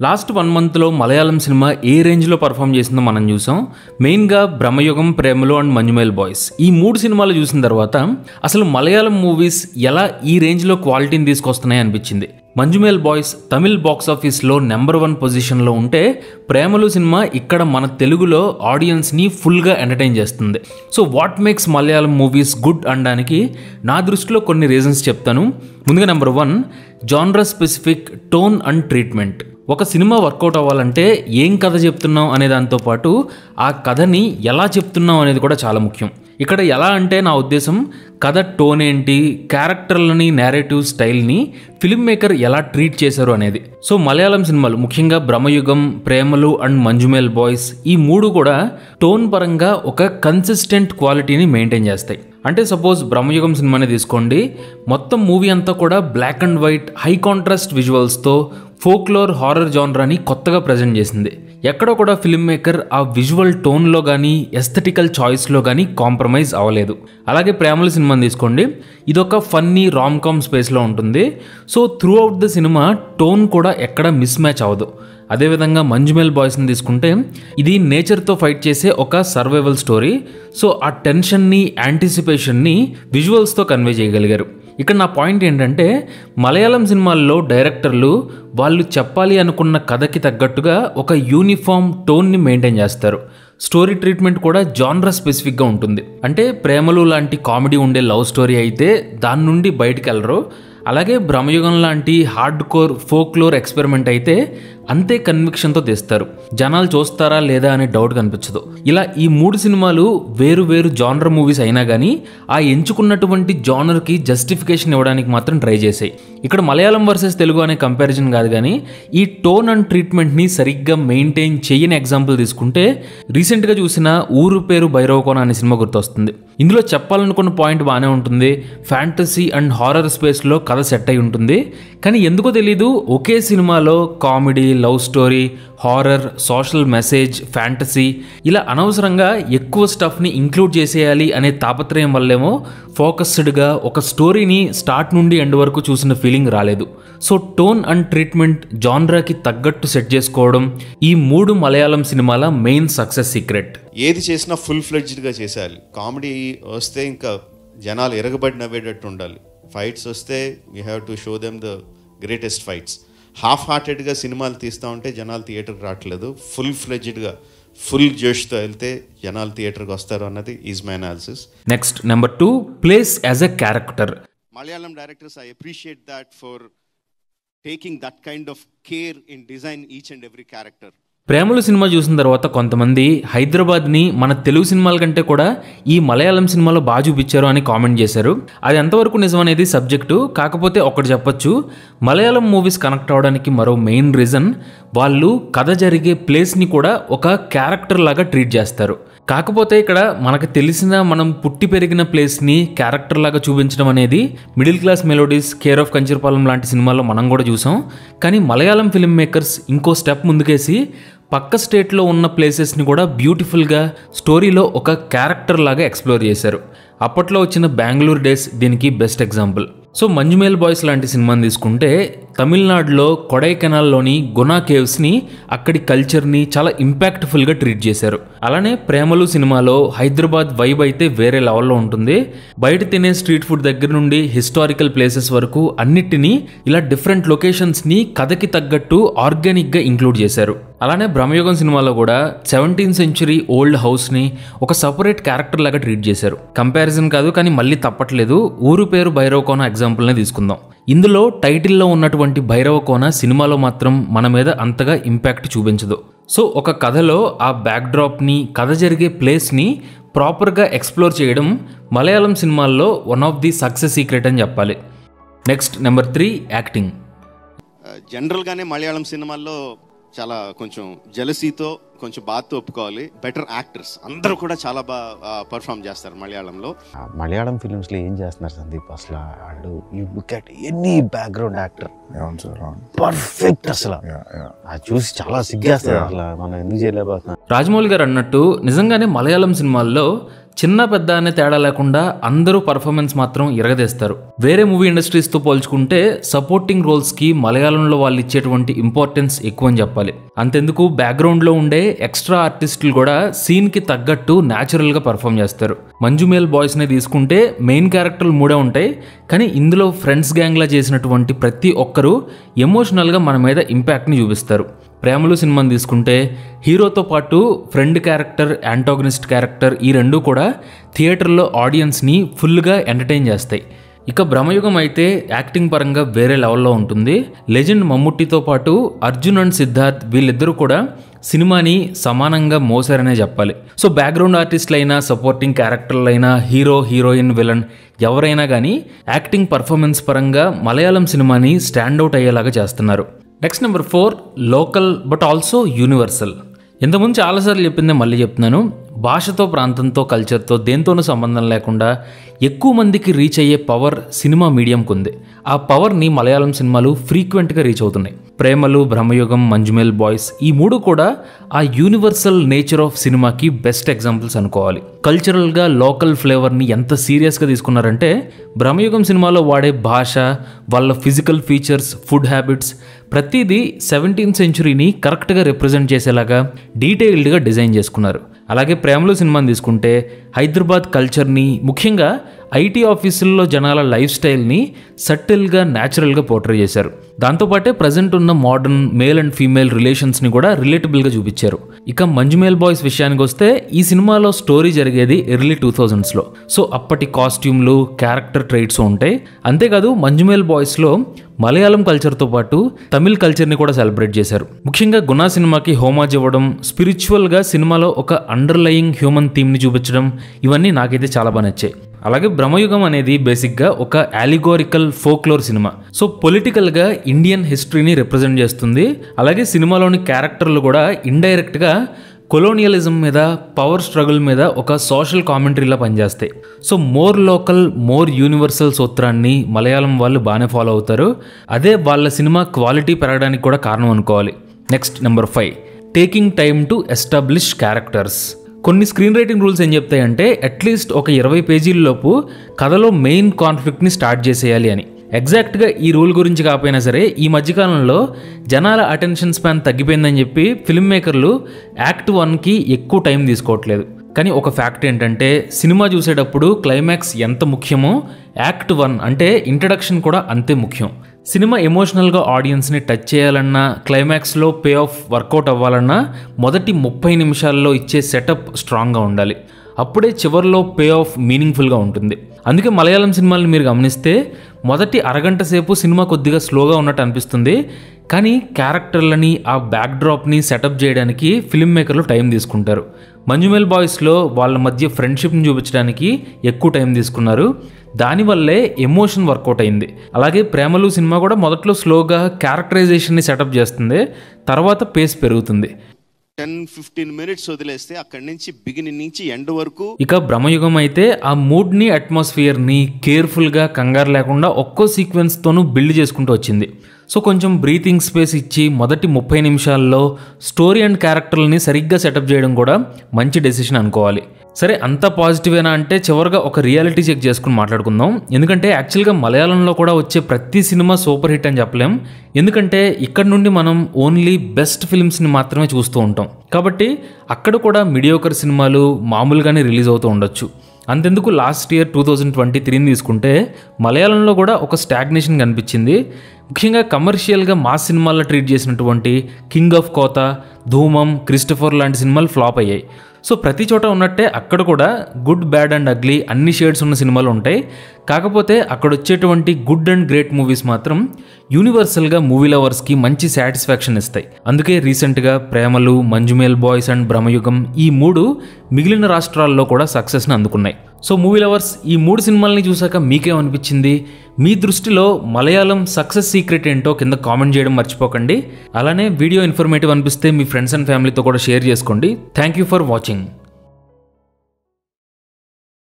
Last 1 మంత్లో Malayalam cinema ఏ రేంజ్లో perform చేసిందో మనం చూసాం. మెయిన్గా బ్రహ్మయుగం, ప్రేమలు అండ్ మంజుమేల్ బాయ్స్ ఈ 3 సినిమాలు చూసిన తర్వాత అసలు మలయాళం మూవీస్ ఎలా ఈ రేంజ్లో క్వాలిటీని తీసుకొస్తున్నాయి అనిపించింది. మంజుమేల్ బాయ్స్ తమిళ్ బాక్స్ ఆఫీస్లో నెంబర్ 1 పొజిషన్లో ఉంటే, ప్రేమలు సినిమా ఇక్కడ మన తెలుగులో ఆడియన్స్ని ఫుల్గా ఎంటర్టైన్ చేస్తుంది. So what makes Malayalam movies good అనడానికి నా దృష్టిలో కొన్ని రీజన్స్ చెప్తాను. ముందుగా number 1, genre specific tone and treatment. ఒక సినిమా వర్కౌట్ అవ్వాలంటే ఏం కథ చెప్తున్నాం అనే దాంతోపాటు ఆ కథని ఎలా చెప్తున్నాం అనేది కూడా చాలా ముఖ్యం. ఇక్కడ ఎలా అంటే నా ఉద్దేశం కథ టోన్ ఏంటి, క్యారెక్టర్లని, నేరేటివ్ స్టైల్ని ఫిల్మ్ మేకర్ ఎలా ట్రీట్ చేశారు అనేది. సో మలయాళం సినిమాలు ముఖ్యంగా బ్రహ్మయుగం, ప్రేమలు అండ్ మంజుమేల్ బాయ్స్ ఈ 3 కూడా టోన్ పరంగా ఒక కన్సిస్టెంట్ క్వాలిటీని మెయింటైన్ చేస్తాయి. అంటే సపోజ్ బ్రహ్మయుగం సినిమాని తీసుకోండి, మొత్తం మూవీ అంతా కూడా black and white high contrast విజువల్స్తో ఫోక్లోర్ హారర్ జానరాని కొత్తగా ప్రజెంట్ చేసింది. ఎక్కడో కూడా ఫిల్మ్ మేకర్ ఆ విజువల్ టోన్లో కానీ ఎస్థెటికల్ చాయిస్లో కానీ కాంప్రమైజ్ అవ్వలేదు. అలాగే ప్రేమల సినిమాని తీసుకోండి, ఇదొక ఫన్నీ రామ్ కామ్ స్పేస్లో ఉంటుంది. So through out the cinema tone కూడా ఎక్కడ మిస్ మ్యాచ్ అవ్వదు. అదేవిధంగా మంజుమేల్ బాయ్స్ని తీసుకుంటే ఇది నేచర్తో ఫైట్ చేసే ఒక సర్వైవల్ స్టోరీ. సో ఆ టెన్షన్ని, యాంటిసిపేషన్ని విజువల్స్తో కన్వే చేయగలిగారు. ఇక్కడ నా పాయింట్ ఏంటంటే మలయాళం సినిమాల్లో డైరెక్టర్లు వాళ్ళు చెప్పాలి అనుకున్న కథకి తగ్గట్టుగా ఒక యూనిఫామ్ టోన్ని మెయింటైన్ చేస్తారు. స్టోరీ ట్రీట్మెంట్ కూడా జానర్ స్పెసిఫిక్గా ఉంటుంది. అంటే ప్రేమలు లాంటి కామెడీ ఉండే లవ్ స్టోరీ అయితే దాని నుండి బయటికి వెళ్ళరు. అలాగే బ్రహ్మయుగం లాంటి హార్డ్ కోర్ ఫోక్లోర్ ఎక్స్పెరిమెంట్ అయితే అంతే కన్విక్షన్తో తెస్తారు. జనాలు చూస్తారా లేదా అనే డౌట్ కనిపించదు. ఇలా ఈ 3 సినిమాలు వేరు వేరు జానర్ మూవీస్ అయినా కానీ ఆ ఎంచుకున్నటువంటి జానర్కి జస్టిఫికేషన్ ఇవ్వడానికి మాత్రం ట్రై చేశాయి. ఇక్కడ మలయాళం వర్సెస్ తెలుగు అనే కంపారిజన్ కాదు, కానీ ఈ టోన్ అండ్ ట్రీట్మెంట్ని సరిగ్గా మెయింటైన్ చేయని ఎగ్జాంపుల్ తీసుకుంటే రీసెంట్గా చూసిన ఊరు పేరు భైరవకోన అనే సినిమా గుర్తొస్తుంది. ఇందులో చెప్పాలనుకున్న పాయింట్ బాగానే ఉంటుంది, ఫ్యాంటసీ అండ్ హారర్ స్పేస్లో కథ సెట్ అయి ఉంటుంది. కానీ ఎందుకో తెలీదు ఒకే సినిమాలో comedy, love story, horror, social message, fantasy ఇలా అనవసరంగా ఎక్కువ స్టఫ్ని ఇంక్లూడ్ చేసేయాలి అనే తాపత్రయం వల్లేమో ఫోకస్డ్గా ఒక స్టోరీని స్టార్ట్ నుండి ఎండ్ వరకు చూసిన ఫీలింగ్ రాలేదు. సో టోన్ అండ్ ట్రీట్మెంట్ జానరాకి తగ్గట్టు సెట్ చేసుకోవడం ఈ 3 మలయాళం సినిమాల మెయిన్ సక్సెస్ సీక్రెట్. ఏది చేసినా ఫుల్ ఫ్లెడ్జ్డ్గా చేసేయాలి. కామెడీ వస్తే ఇంకా జనాలు ఎరగబడి నవ్వేటట్టు ఉండాలి. ఫైట్స్ వస్తే we have to show them the greatest fights. Half హార్టెడ్గా సినిమాలు తీస్తూ ఉంటే జనాలు థియేటర్కి రావట్లేదు. ఫుల్ ఫ్లెడ్జ్డ్గా ఫుల్ జోష్తో వెళ్తే జనాలు థియేటర్కి వస్తారు అన్నది is my analysis. Next number 2, place as a character. Malayalam directors, I appreciate that for taking that kind of care in design each and every character. ప్రేమలు సినిమా చూసిన తర్వాత కొంతమంది హైదరాబాద్ని మన తెలుగు సినిమాల కంటే కూడా ఈ మలయాళం సినిమాలో బాగా చూపించారు అని కామెంట్ చేశారు. అది ఎంతవరకు నిజం అనేది సబ్జెక్టు. కాకపోతే ఒకటి చెప్పొచ్చు, మలయాళం మూవీస్ కనెక్ట్ అవ్వడానికి మరో మెయిన్ రీజన్ వాళ్ళు కథ జరిగే ప్లేస్ని కూడా ఒక క్యారెక్టర్ లాగా ట్రీట్ చేస్తారు. కాకపోతే ఇక్కడ మనకు తెలిసిన మనం పుట్టి పెరిగిన ప్లేస్ని క్యారెక్టర్ లాగా చూపించడం అనేది middle class melodies, care of Kancharapalem లాంటి సినిమాల్లో మనం కూడా చూసాం. కానీ మలయాళం ఫిల్మ్ మేకర్స్ ఇంకో స్టెప్ ముందుకేసి పక్క స్టేట్లో ఉన్న ప్లేసెస్ని కూడా బ్యూటిఫుల్గా స్టోరీలో ఒక క్యారెక్టర్ లాగా ఎక్స్ప్లోర్ చేశారు. అప్పట్లో వచ్చిన బెంగళూరు డేస్ దీనికి best example. So Manjummel boys లాంటి సినిమాని తీసుకుంటే తమిళనాడులో కొడైకెనాల్లోని గునా కేవ్స్ని, అక్కడి కల్చర్ని చాలా ఇంపాక్ట్ఫుల్గా ట్రీట్ చేశారు. అలానే ప్రేమలు సినిమాలో హైదరాబాద్ వైబ్ అయితే వేరే లెవెల్లో ఉంటుంది. బయట తినే స్ట్రీట్ ఫుడ్ దగ్గర నుండి హిస్టారికల్ ప్లేసెస్ వరకు అన్నిటినీ ఇలా డిఫరెంట్ లొకేషన్స్ని కథకి తగ్గట్టు ఆర్గానిక్గా ఇంక్లూడ్ చేశారు. అలానే బ్రహ్మయుగం సినిమాలో కూడా 17th సెంచురీ ఓల్డ్ హౌస్ని ఒక సపరేట్ క్యారెక్టర్ లాగా ట్రీట్ చేశారు. కంపారిజన్ కాదు కానీ మళ్ళీ తప్పట్లేదు, ఊరు పేరు భైరవకోన ఎగ్జాంపుల్నే తీసుకుందాం. ఇందులో టైటిల్లో ఉన్నటువంటి భైరవకోన సినిమాలో మాత్రం మన మీద అంతగా ఇంపాక్ట్ చూపించదు. సో ఒక కథలో ఆ బ్యాక్డ్రాప్ని, కథ జరిగే ప్లేస్ని ప్రాపర్గా ఎక్స్ప్లోర్ చేయడం మలయాళం సినిమాల్లో one of the success secret అని చెప్పాలి. Next number 3, acting. జనరల్గానే మలయాళం సినిమాల్లో చాలా కొంచెం జెలసీతో, కొంచెం బాధతో ఒప్పుకోవాలి. బెటర్ యాక్టర్స్ అందరూ కూడా చాలా బాగా పర్ఫామ్ చేస్తారు మలయాళంలో. మలయాళం ఫిలిమ్స్లో ఏం చేస్తున్నారు సందీప్ అసలు వాళ్ళు, you look at any background actor perfect అసలు. అది చూసి చాలా సిగ్గేస్తారు అసలు, మనం ఎందుకు చేయలేకపోతున్నాం. రాజమౌళి గారు అన్నట్టు నిజంగానే మలయాళం సినిమాల్లో చిన్న పెద్ద అనే తేడా లేకుండా అందరూ పర్ఫార్మెన్స్ మాత్రం ఇరగదీస్తారు. వేరే మూవీ ఇండస్ట్రీస్తో పోల్చుకుంటే సపోర్టింగ్ రోల్స్కి మలయాళంలో వాళ్ళు ఇచ్చేటువంటి ఇంపార్టెన్స్ ఎక్కువ అని చెప్పాలి. అంతెందుకు బ్యాక్గ్రౌండ్లో ఉండే ఎక్స్ట్రా ఆర్టిస్టులు కూడా సీన్కి తగ్గట్టు న్యాచురల్గా పర్ఫామ్ చేస్తారు. మంజుమేల్ బాయ్స్ని తీసుకుంటే మెయిన్ క్యారెక్టర్లు 3 ఉంటాయి, కానీ ఇందులో ఫ్రెండ్స్ గ్యాంగ్లా చేసినటువంటి ప్రతి ఒక్కరూ ఎమోషనల్గా మన మీద ఇంపాక్ట్ని చూపిస్తారు. ప్రేమలు సినిమాని తీసుకుంటే హీరోతో పాటు ఫ్రెండ్ క్యారెక్టర్, యాంటాగనిస్ట్ క్యారెక్టర్ ఈ రెండూ కూడా థియేటర్లో ఆడియన్స్ని ఫుల్గా ఎంటర్టైన్ చేస్తాయి. ఇక బ్రహ్మయుగం అయితే యాక్టింగ్ పరంగా వేరే లెవెల్లో ఉంటుంది. లెజెండ్ మమ్ముట్టితో పాటు అర్జున్ అండ్ సిద్ధార్థ్ వీళ్ళిద్దరూ కూడా సినిమాని సమానంగా మోసారనే చెప్పాలి. సో బ్యాక్గ్రౌండ్ ఆర్టిస్టులు అయినా, సపోర్టింగ్ క్యారెక్టర్లు అయినా, హీరో, హీరోయిన్, విలన్ ఎవరైనా కానీ యాక్టింగ్ పర్ఫార్మెన్స్ పరంగా మలయాళం సినిమాని స్టాండ్అవుట్ అయ్యేలాగా చేస్తున్నారు. Next number 4, local but also universal. ఇంతకుముందు చాలాసార్లు చెప్పిందే మళ్ళీ చెప్తున్నాను. భాషతో, ప్రాంతంతో, కల్చర్తో దేంతోనూ సంబంధం లేకుండా ఎక్కువ మందికి రీచ్ అయ్యే పవర్ సినిమా మీడియంకు ఉంది. ఆ పవర్ని మలయాళం సినిమాలు ఫ్రీక్వెంట్గా రీచ్ అవుతున్నాయి. ప్రేమలు, బ్రహ్మయుగం, మంజుమేల్ బాయ్స్ ఈ 3 కూడా ఆ యూనివర్సల్ నేచర్ ఆఫ్ సినిమాకి బెస్ట్ ఎగ్జాంపుల్స్ అనుకోవాలి. కల్చరల్గా లోకల్ ఫ్లేవర్ని ఎంత సీరియస్గా తీసుకున్నారంటే బ్రహ్మయుగం సినిమాలో వాడే భాష, వాళ్ళ ఫిజికల్ ఫీచర్స్, ఫుడ్ హ్యాబిట్స్ ప్రతిదీ 17th సెంచురీని కరెక్ట్గా రిప్రజెంట్ చేసేలాగా డీటెయిల్డ్గా డిజైన్ చేసుకున్నారు. అలాగే ప్రేమలు సినిమాని తీసుకుంటే హైదరాబాద్ కల్చర్ని, ముఖ్యంగా ఐటీ ఆఫీసుల్లో జనాల లైఫ్ స్టైల్ని సటిల్గా, న్యాచురల్గా పోర్ట్రే చేశారు. దాంతోపాటే ప్రజెంట్ ఉన్న మోడర్న్ మేల్ అండ్ ఫీమేల్ రిలేషన్స్ని కూడా రిలేటబుల్గా చూపించారు. ఇక మంజుమేల్ బాయ్స్ విషయానికి వస్తే ఈ సినిమాలో స్టోరీ జరిగేది ఎర్లీ 2000sలో. సో అప్పటి కాస్ట్యూమ్లు, క్యారెక్టర్ ట్రైట్స్ ఉంటాయి. అంతేకాదు మంజుమేల్ బాయ్స్లో మలయాళం కల్చర్తో పాటు తమిళ్ కల్చర్ని కూడా సెలబ్రేట్ చేశారు. ముఖ్యంగా గుణా సినిమాకి హోమాజ్ ఇవ్వడం, స్పిరిచువల్గా సినిమాలో ఒక అండర్లయింగ్ హ్యూమన్ థీమ్ని చూపించడం, ఇవన్నీ నాకైతే చాలా బాగా నచ్చాయి. అలాగే బ్రహ్మయుగం అనేది బేసిక్గా ఒక అలిగోరికల్ ఫోక్లోర్ సినిమా. సో పొలిటికల్గా ఇండియన్ హిస్టరీని రిప్రజెంట్ చేస్తుంది. అలాగే సినిమాలోని క్యారెక్టర్లు కూడా ఇండైరెక్ట్గా కొలోనియలిజం మీద, పవర్ స్ట్రగుల్ మీద ఒక సోషల్ కామెంటరీలా పనిచేస్తాయి. So more local, more universal సూత్రాన్ని మలయాళం వాళ్ళు బాగానే ఫాలో అవుతారు. అదే వాళ్ళ సినిమా క్వాలిటీ పెరగడానికి కూడా కారణం అనుకోవాలి. Next number 5, taking time to establish characters. కొన్ని స్క్రీన్ రైటింగ్ రూల్స్ ఏం చెప్తాయంటే అట్లీస్ట్ ఒక 20 పేజీల్లోపు కథలో మెయిన్ కాన్ఫ్లిక్ట్ని స్టార్ట్ చేసేయాలి అని. ఎగ్జాక్ట్గా ఈ రూల్ గురించి కాకపోయినా సరే ఈ మధ్యకాలంలో జనాల అటెన్షన్ స్పాన్ తగ్గిపోయిందని చెప్పి ఫిల్మ్ మేకర్లు యాక్ట్ 1కి ఎక్కువ టైం తీసుకోవట్లేదు. కానీ ఒక ఫ్యాక్ట్ ఏంటంటే సినిమా చూసేటప్పుడు క్లైమాక్స్ ఎంత ముఖ్యమో యాక్ట్ 1 అంటే ఇంట్రడక్షన్ కూడా అంతే ముఖ్యం. సినిమా ఎమోషనల్గా ఆడియన్స్ని టచ్ చేయాలన్నా, క్లైమాక్స్లో పే ఆఫ్ వర్కౌట్ అవ్వాలన్నా మొదటి 30 నిమిషాల్లో ఇచ్చే సెటప్ స్ట్రాంగ్గా ఉండాలి. అప్పుడే చివరిలో పే ఆఫ్ మీనింగ్ఫుల్గా ఉంటుంది. అందుకే మలయాళం సినిమాలను మీరు గమనిస్తే మొదటి అరగంట సేపు సినిమా కొద్దిగా స్లోగా ఉన్నట్టు అనిపిస్తుంది, కానీ క్యారెక్టర్లని, ఆ బ్యాక్డ్రాప్ని సెటప్ చేయడానికి ఫిల్మ్ మేకర్లు టైం తీసుకుంటారు. మంజుమేల్ బాయ్స్లో వాళ్ళ మధ్య ఫ్రెండ్షిప్ని చూపించడానికి ఎక్కువ టైం తీసుకున్నారు. దానివల్లే ఎమోషన్ వర్కౌట్ అయింది. అలాగే ప్రేమలు సినిమా కూడా మొదట్లో స్లోగా క్యారెక్టరైజేషన్ని సెటప్ చేస్తుంది, తర్వాత పేస్ పెరుగుతుంది. 10-15 minutes వదిలేస్తే అక్కడి నుంచి బిగినింగ్ నుంచి ఎండ్ వరకు. ఇక బ్రహ్మయుగం అయితే ఆ మూడ్ని, అట్మాస్ఫియర్ని కేర్ఫుల్గా, కంగారు లేకుండా ఒక్కో సీక్వెన్స్తోనూ బిల్డ్ చేసుకుంటూ వచ్చింది. సో కొంచెం బ్రీతింగ్ స్పేస్ ఇచ్చి మొదటి 30 నిమిషాల్లో స్టోరీ అండ్ క్యారెక్టర్లని సరిగ్గా సెటప్ చేయడం కూడా మంచి డెసిషన్ అనుకోవాలి. సరే అంతా పాజిటివేనా అంటే చివరిగా ఒక రియాలిటీ చెక్ చేసుకుని మాట్లాడుకుందాం. ఎందుకంటే యాక్చువల్గా మలయాళంలో కూడా వచ్చే ప్రతి సినిమా సూపర్ హిట్ అని చెప్పలేం. ఎందుకంటే ఇక్కడ నుండి మనం ఓన్లీ బెస్ట్ ఫిల్మ్స్ని మాత్రమే చూస్తూ ఉంటాం. కాబట్టి అక్కడ కూడా మీడియోకర్ సినిమాలు మామూలుగానే రిలీజ్ అవుతూ ఉండొచ్చు. అంతెందుకు లాస్ట్ ఇయర్ 2023ని తీసుకుంటే మలయాళంలో కూడా ఒక స్టాగ్నేషన్ కనిపించింది. ముఖ్యంగా కమర్షియల్గా మాస్ సినిమాల్లో ట్రీట్ చేసినటువంటి కింగ్ ఆఫ్ కోతా, ధూమం, క్రిస్టఫర్ లాంటి సినిమాలు ఫ్లాప్ అయ్యాయి. సో ప్రతి చోట ఉన్నట్టే అక్కడ కూడా గుడ్, బ్యాడ్ అండ్ అగ్లీ అన్ని షేడ్స్ ఉన్న సినిమాలు ఉంటాయి. కాకపోతే అక్కడ వచ్చేటువంటి గుడ్ అండ్ గ్రేట్ మూవీస్ మాత్రం యూనివర్సల్గా మూవీ లవర్స్కి మంచి సాటిస్ఫాక్షన్ ఇస్తాయి. అందుకే రీసెంట్గా ప్రేమలు, మంజుమేల్ బాయ్స్ అండ్ బ్రహ్మయుగం ఈ 3 మిగిలిన రాష్ట్రాల్లో కూడా సక్సెస్ని అందుకున్నాయి. సో మూవీ లవర్స్ ఈ 3 సినిమాలని చూసాక మీకేమనిపించింది? మీ దృష్టిలో మలయాళం సక్సెస్ సీక్రెట్ ఏంటో కింద కామెంట్ చేయడం మర్చిపోకండి. అలానే వీడియో ఇన్ఫర్మేటివ్ అనిపిస్తే మీ ఫ్రెండ్స్ అండ్ ఫ్యామిలీతో కూడా షేర్ చేసుకోండి. Thank you for watching.